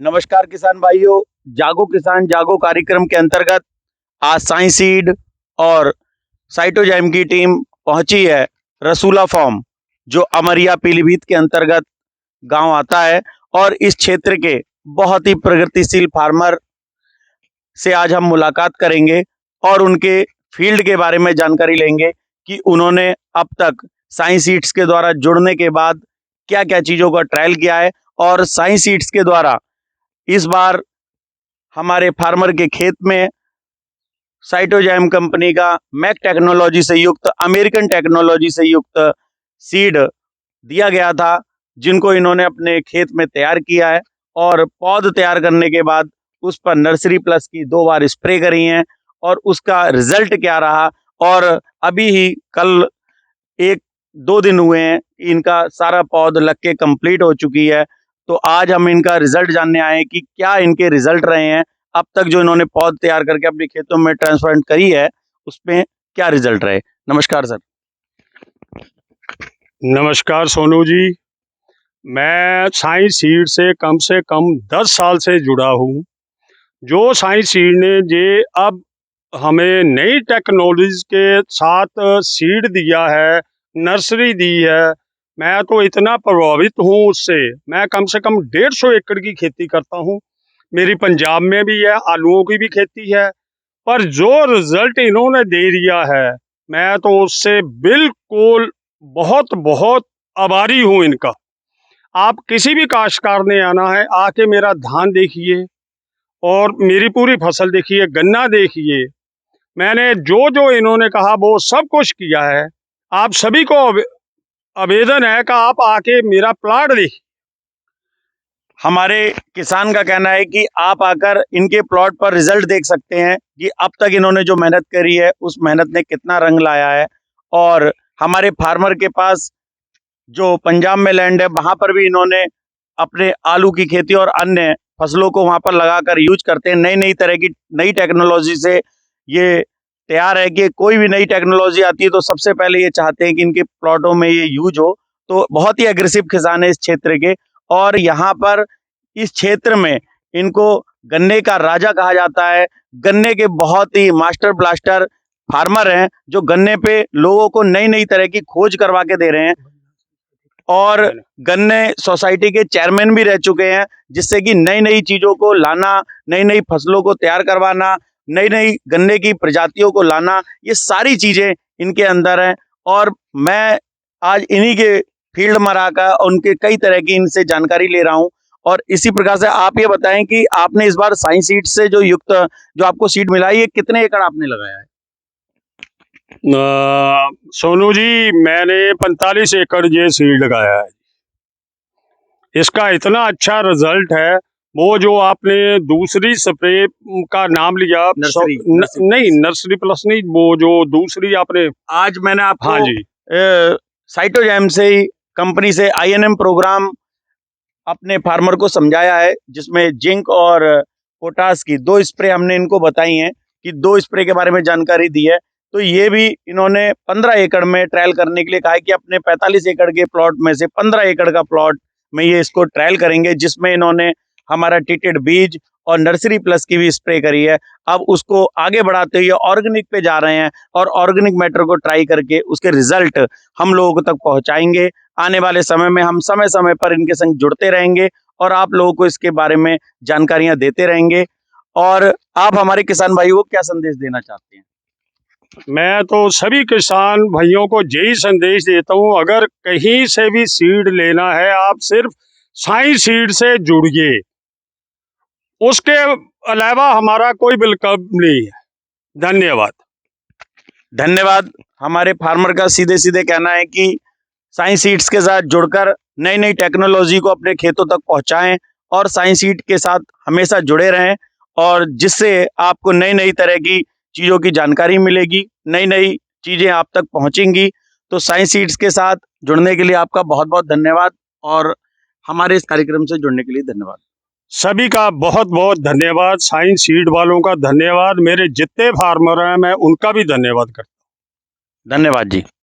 नमस्कार किसान भाइयों। जागो किसान जागो कार्यक्रम के अंतर्गत आज साइंस सीड और साइटोजाइम की टीम पहुंची है रसूला फार्म, जो अमरिया पीलीभीत के अंतर्गत गांव आता है। और इस क्षेत्र के बहुत ही प्रगतिशील फार्मर से आज हम मुलाकात करेंगे और उनके फील्ड के बारे में जानकारी लेंगे कि उन्होंने अब तक साइंस सीड्स के द्वारा जुड़ने के बाद क्या क्या चीज़ों का ट्रायल किया है। और साइंस सीड्स के द्वारा इस बार हमारे फार्मर के खेत में साइटोजाइम कंपनी का मैक टेक्नोलॉजी से युक्त, अमेरिकन टेक्नोलॉजी से युक्त सीड दिया गया था, जिनको इन्होंने अपने खेत में तैयार किया है। और पौध तैयार करने के बाद उस पर नर्सरी प्लस की 2 बार स्प्रे करी हैं और उसका रिजल्ट क्या रहा। और अभी ही कल 1-2 दिन हुए हैं, इनका सारा पौध लग के कंप्लीट हो चुकी है। तो आज हम इनका रिजल्ट जानने आए हैं कि क्या इनके रिजल्ट रहे हैं, अब तक जो इन्होंने पौध तैयार करके अपने खेतों में ट्रांसप्लांट करी है उसमें क्या रिजल्ट रहे। नमस्कार सर। नमस्कार सोनू जी। मैं साइंस सीड से कम 10 साल से जुड़ा हूँ। जो साइंस सीड ने जे अब हमें नई टेक्नोलॉजी के साथ सीड दिया है, नर्सरी दी है, मैं तो इतना प्रभावित हूँ उससे। मैं कम से कम 150 एकड़ की खेती करता हूँ। मेरी पंजाब में भी है, आलूओं की भी खेती है। पर जो रिजल्ट इन्होंने दे दिया है, मैं तो उससे बिल्कुल बहुत बहुत आभारी हूँ इनका। आप किसी भी काश्तकार ने आना है, आके मेरा धान देखिए और मेरी पूरी फसल देखिए, गन्ना देखिए। मैंने जो जो इन्होंने कहा वो सब कुछ किया है। आप सभी को आवेदन है कि आप आके मेरा प्लाट देखिए। हमारे किसान का कहना है कि आप आकर इनके प्लॉट पर रिजल्ट देख सकते हैं कि अब तक इन्होंने जो मेहनत करी है उस मेहनत ने कितना रंग लाया है। और हमारे फार्मर के पास जो पंजाब में लैंड है, वहां पर भी इन्होंने अपने आलू की खेती और अन्य फसलों को वहां पर लगाकर यूज करते हैं। नई नई तरह की नई टेक्नोलॉजी से ये तैयार है कि कोई भी नई टेक्नोलॉजी आती है तो सबसे पहले ये चाहते हैं कि इनके प्लॉटों में ये यूज हो। तो बहुत ही एग्रेसिव किसान है इस क्षेत्र के। और यहाँ पर इस क्षेत्र में इनको गन्ने का राजा कहा जाता है। गन्ने के बहुत ही मास्टर ब्लास्टर फार्मर हैं, जो गन्ने पे लोगों को नई नई तरह की खोज करवा के दे रहे हैं। और गन्ने सोसाइटी के चेयरमैन भी रह चुके हैं, जिससे कि नई नई चीजों को लाना, नई नई फसलों को तैयार करवाना, नई नई गन्ने की प्रजातियों को लाना, ये सारी चीजें इनके अंदर हैं। और मैं आज इन्हीं के फील्ड में रहा उनके कई तरह की इनसे जानकारी ले रहा हूँ। और इसी प्रकार से आप ये बताएं कि आपने इस बार साइंस सीड से जो युक्त जो आपको सीड मिला है, ये कितने एकड़ आपने लगाया है? सोनू जी, मैंने 45 एकड़ ये सीड लगाया है। इसका इतना अच्छा रिजल्ट है। वो जो आपने दूसरी स्प्रे का नाम लिया, नहीं नर्सरी प्लस नहीं, वो जो दूसरी आपने आज मैंने आपको हाँ जी साइटोजाइम से ही कंपनी से INM प्रोग्राम अपने फार्मर को समझाया है, जिसमें जिंक और पोटास की 2 स्प्रे हमने इनको बताई हैं कि 2 स्प्रे के बारे में जानकारी दी है। तो ये भी इन्होंने 15 एकड़ में ट्रायल करने के लिए कहा है कि अपने 45 एकड़ के प्लॉट में से 15 एकड़ का प्लॉट में ये इसको ट्रायल करेंगे, जिसमें इन्होंने हमारा ट्रीटेड बीज और नर्सरी प्लस की भी स्प्रे करी है। अब उसको आगे बढ़ाते हुए ऑर्गेनिक पे जा रहे हैं और ऑर्गेनिक मैटर को ट्राई करके उसके रिजल्ट हम लोगों तक पहुंचाएंगे। आने वाले समय में हम समय समय पर इनके संग जुड़ते रहेंगे और आप लोगों को इसके बारे में जानकारियां देते रहेंगे। और आप हमारे किसान भाइयों को क्या संदेश देना चाहते हैं? मैं तो सभी किसान भाइयों को यही संदेश देता हूँ, अगर कहीं से भी सीड लेना है, आप सिर्फ साइंस सीड से जुड़िए। उसके अलावा हमारा कोई विकल्प नहीं है। धन्यवाद। धन्यवाद। हमारे फार्मर का सीधे सीधे कहना है कि साइंस सीड्स के साथ जुड़कर नई नई टेक्नोलॉजी को अपने खेतों तक पहुंचाएं और साइंस सीड के साथ हमेशा जुड़े रहें, और जिससे आपको नई नई तरह की चीज़ों की जानकारी मिलेगी, नई नई चीज़ें आप तक पहुंचेंगी। तो साइंस सीड्स के साथ जुड़ने के लिए आपका बहुत बहुत धन्यवाद, और हमारे इस कार्यक्रम से जुड़ने के लिए धन्यवाद। सभी का बहुत बहुत धन्यवाद। साइंस सीड वालों का धन्यवाद। मेरे जितने फार्मर हैं मैं उनका भी धन्यवाद करता हूँ। धन्यवाद जी।